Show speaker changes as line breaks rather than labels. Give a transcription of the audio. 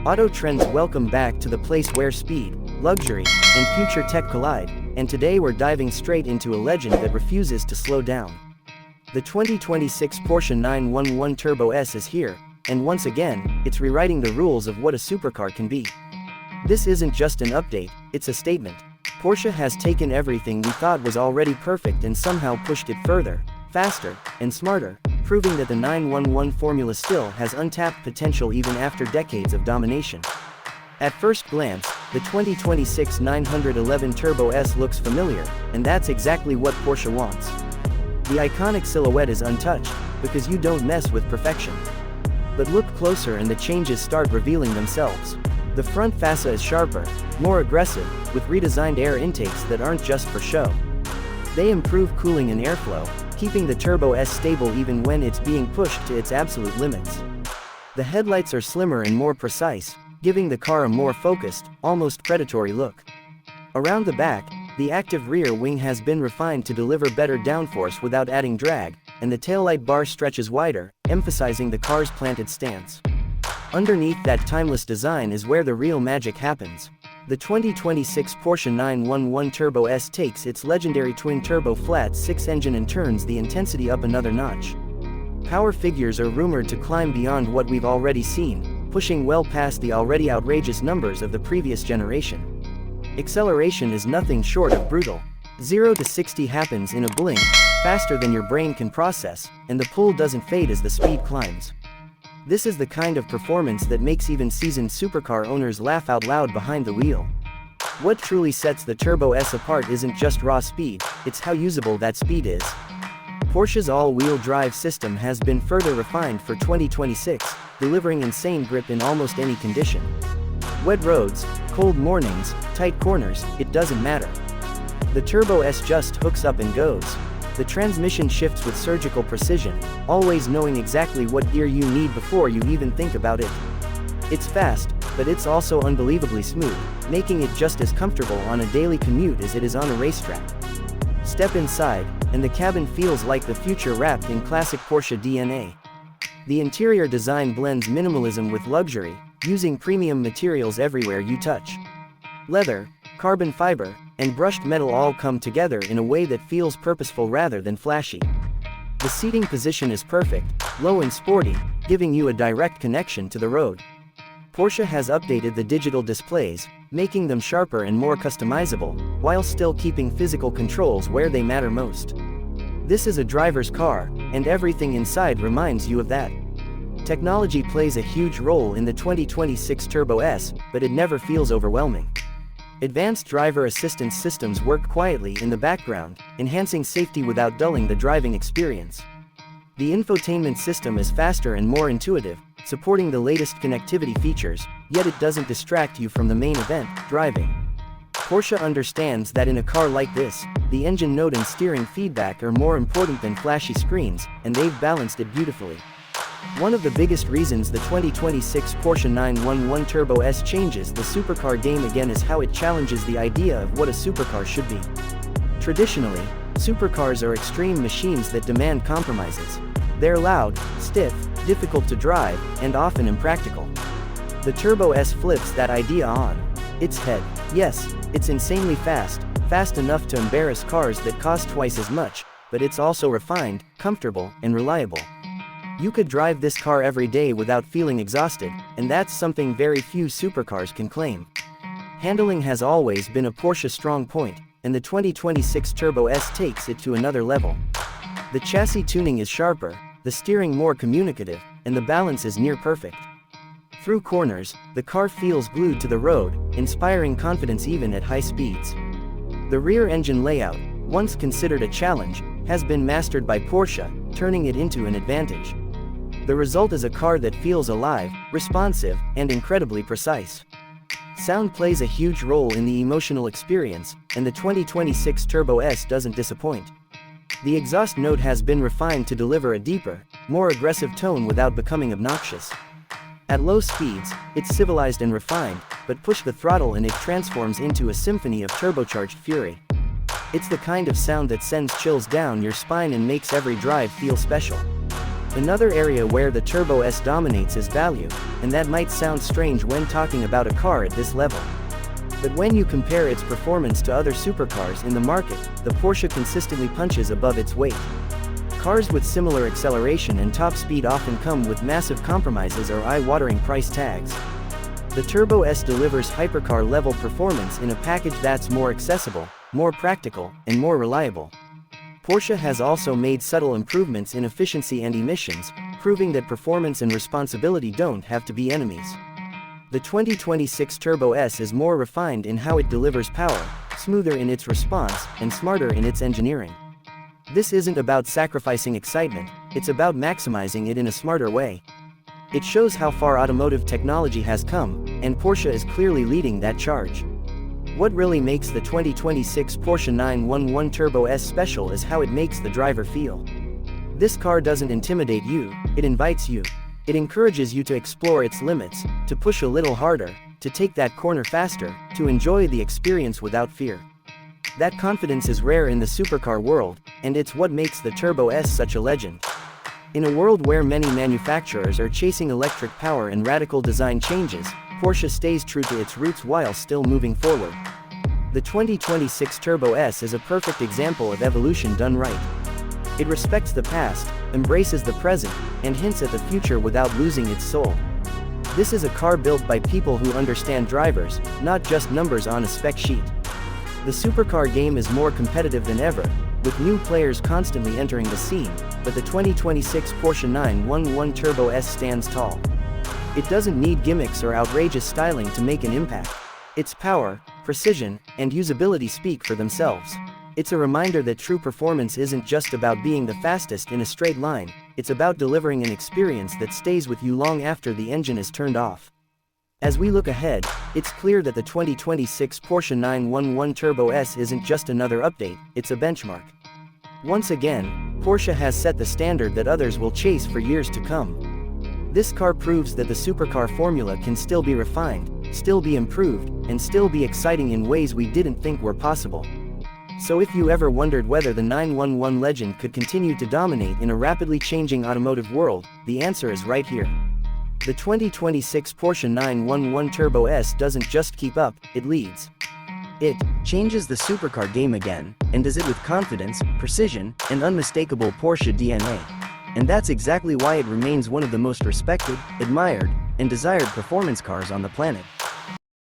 Auto trends welcome back to the place where speed, luxury, and future tech collide, and today we're diving straight into a legend that refuses to slow down. The 2026 Porsche 911 Turbo S is here, and once again, it's rewriting the rules of what a supercar can be. This isn't just an update, it's a statement. Porsche has taken everything we thought was already perfect and somehow pushed it further, faster, and smarter, proving that the 911 formula still has untapped potential even after decades of domination. At first glance, the 2026 911 Turbo S looks familiar, and that's exactly what Porsche wants. The iconic silhouette is untouched, because you don't mess with perfection. But look closer and the changes start revealing themselves. The front fascia is sharper, more aggressive, with redesigned air intakes that aren't just for show. They improve cooling and airflow, keeping the Turbo S stable even when it's being pushed to its absolute limits. The headlights are slimmer and more precise, giving the car a more focused, almost predatory look. Around the back, the active rear wing has been refined to deliver better downforce without adding drag, and the taillight bar stretches wider, emphasizing the car's planted stance. Underneath that timeless design is where the real magic happens. The 2026 Porsche 911 Turbo S takes its legendary twin-turbo flat-6 engine and turns the intensity up another notch. Power figures are rumored to climb beyond what we've already seen, pushing well past the already outrageous numbers of the previous generation. Acceleration is nothing short of brutal. 0 to 60 happens in a blink, faster than your brain can process, and the pull doesn't fade as the speed climbs. This is the kind of performance that makes even seasoned supercar owners laugh out loud behind the wheel. What truly sets the Turbo S apart isn't just raw speed, it's how usable that speed is. Porsche's all-wheel drive system has been further refined for 2026, delivering insane grip in almost any condition. Wet roads, cold mornings, tight corners, it doesn't matter. The Turbo S just hooks up and goes. The transmission shifts with surgical precision, always knowing exactly what gear you need before you even think about it. It's fast, but it's also unbelievably smooth, making it just as comfortable on a daily commute as it is on a racetrack. Step inside, and the cabin feels like the future wrapped in classic Porsche DNA. The interior design blends minimalism with luxury, using premium materials everywhere you touch. Leather, carbon fiber, and brushed metal all come together in a way that feels purposeful rather than flashy. The seating position is perfect, low and sporty, giving you a direct connection to the road. Porsche has updated the digital displays, making them sharper and more customizable, while still keeping physical controls where they matter most. This is a driver's car, and everything inside reminds you of that. Technology plays a huge role in the 2026 Turbo S, but it never feels overwhelming. Advanced driver assistance systems work quietly in the background, enhancing safety without dulling the driving experience. The infotainment system is faster and more intuitive, supporting the latest connectivity features, yet it doesn't distract you from the main event, driving. Porsche understands that in a car like this, the engine note and steering feedback are more important than flashy screens, and they've balanced it beautifully. One of the biggest reasons the 2026 Porsche 911 Turbo S changes the supercar game again is how it challenges the idea of what a supercar should be. Traditionally, supercars are extreme machines that demand compromises. They're loud, stiff, difficult to drive, and often impractical. The Turbo S flips that idea on its head. Yes, it's insanely fast enough to embarrass cars that cost twice as much, but it's also refined, comfortable, and reliable. You could drive this car every day without feeling exhausted, and that's something very few supercars can claim. Handling has always been a Porsche strong point, and the 2026 Turbo S takes it to another level. The chassis tuning is sharper, the steering more communicative, and the balance is near perfect. Through corners, the car feels glued to the road, inspiring confidence even at high speeds. The rear engine layout, once considered a challenge, has been mastered by Porsche, turning it into an advantage. The result is a car that feels alive, responsive, and incredibly precise. Sound plays a huge role in the emotional experience, and the 2026 Turbo S doesn't disappoint. The exhaust note has been refined to deliver a deeper, more aggressive tone without becoming obnoxious. At low speeds, it's civilized and refined, but push the throttle and it transforms into a symphony of turbocharged fury. It's the kind of sound that sends chills down your spine and makes every drive feel special. Another area where the Turbo S dominates is value, and that might sound strange when talking about a car at this level. But when you compare its performance to other supercars in the market, the Porsche consistently punches above its weight. Cars with similar acceleration and top speed often come with massive compromises or eye-watering price tags. The Turbo S delivers hypercar-level performance in a package that's more accessible, more practical, and more reliable. Porsche has also made subtle improvements in efficiency and emissions, proving that performance and responsibility don't have to be enemies. The 2026 Turbo S is more refined in how it delivers power, smoother in its response, and smarter in its engineering. This isn't about sacrificing excitement, it's about maximizing it in a smarter way. It shows how far automotive technology has come, and Porsche is clearly leading that charge. What really makes the 2026 Porsche 911 Turbo S special is how it makes the driver feel. This car doesn't intimidate you, it invites you. It encourages you to explore its limits, to push a little harder, to take that corner faster, to enjoy the experience without fear. That confidence is rare in the supercar world, and it's what makes the Turbo S such a legend. In a world where many manufacturers are chasing electric power and radical design changes, Porsche stays true to its roots while still moving forward. The 2026 Turbo S is a perfect example of evolution done right. It respects the past, embraces the present, and hints at the future without losing its soul. This is a car built by people who understand drivers, not just numbers on a spec sheet. The supercar game is more competitive than ever, with new players constantly entering the scene, but the 2026 Porsche 911 Turbo S stands tall. It doesn't need gimmicks or outrageous styling to make an impact. Its power, precision, and usability speak for themselves. It's a reminder that true performance isn't just about being the fastest in a straight line, it's about delivering an experience that stays with you long after the engine is turned off. As we look ahead, it's clear that the 2026 Porsche 911 Turbo S isn't just another update, it's a benchmark. Once again, Porsche has set the standard that others will chase for years to come. This car proves that the supercar formula can still be refined, still be improved, and still be exciting in ways we didn't think were possible. So if you ever wondered whether the 911 legend could continue to dominate in a rapidly changing automotive world, the answer is right here. The 2026 Porsche 911 Turbo S doesn't just keep up, it leads. It changes the supercar game again, and does it with confidence, precision, and unmistakable Porsche DNA. And that's exactly why it remains one of the most respected, admired, and desired performance cars on the planet.